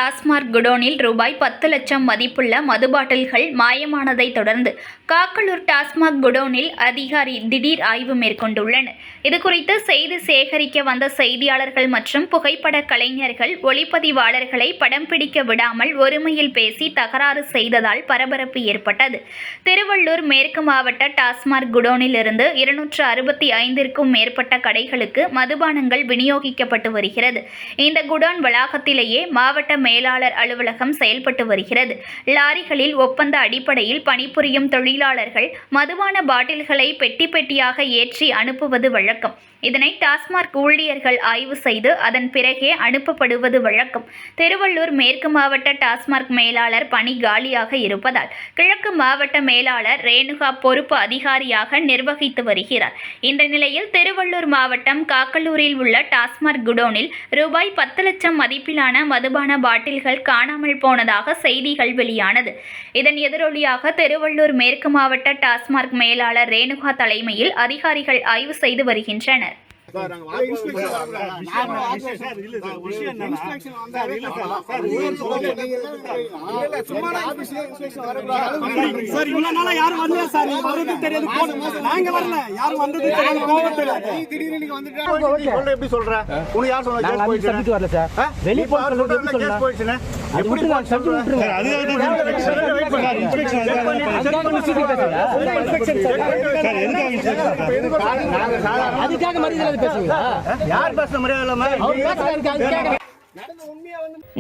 டாஸ்மாக் குடோனில் ரூபாய் 10 லட்சம் மதிப்புள்ள மது பாட்டில்கள் மாயமானதை தொடர்ந்து காக்கலூர் டாஸ்மாக் குடோனில் அதிகாரி திடீர் ஆய்வு மேற்கொண்டுள்ளனர். இதுகுறித்து செய்தி சேகரிக்க வந்த செய்தியாளர்கள் மற்றும் புகைப்பட கலைஞர்கள் ஒளிப்பதிவாளர்களை படம் பிடிக்க விடாமல் ஒருமையில் பேசி தகராறு செய்ததால் பரபரப்பு ஏற்பட்டது. திருவள்ளூர் மேற்கு மாவட்ட டாஸ்மாக் குடோனில் இருந்து 265க்கும் மேற்பட்ட கடைகளுக்கு மதுபானங்கள் விநியோகிக்கப்பட்டு வருகிறது. இந்த குடோன் வளாகத்திலேயே மாவட்ட மேலாளர் அலுவலகம் செயல்பட்டு வருகிறது. லாரிகளில் ஒப்பந்த அடிப்படையில் பணிபுரியும் தொழிலாளர்கள் மதுபான பாட்டில்களை பெட்டி பெட்டியாக ஏற்றி அனுப்புவது வழக்கம். இதனை டாஸ்மாக் ஊழியர்கள் ஆய்வு செய்து அதன் பிறகே அனுப்பப்படுவது வழக்கம். திருவள்ளூர் மேற்கு மாவட்ட டாஸ்மாக் மேலாளர் பணி காலியாக இருப்பதால் கிழக்கு மாவட்ட மேலாளர் ரேணுகா பொறுப்பு அதிகாரியாக நிர்வகித்து வருகிறார். இந்த நிலையில் திருவள்ளூர் மாவட்டம் காக்கலூரில் உள்ள டாஸ்மாக் குடோனில் ரூபாய் 10 லட்சம் மதிப்பிலான மதுபான பாட்டில்கள் காணாமல் போனதாக செய்திகள் வெளியானது. இதன் எதிரொலியாக திருவள்ளூர் மேற்கு மாவட்ட டாஸ்மாக் மேலாளர் ரேணுகா தலைமையில் அதிகாரிகள் ஆய்வு செய்து வருகின்றனர்.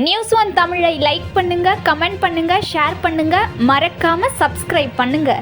நியூஸ் ஒன் தமிழை லைக் பண்ணுங்க, கமெண்ட் பண்ணுங்க, ஷேர் பண்ணுங்க, மறக்காம சப்ஸ்கிரைப் பண்ணுங்க.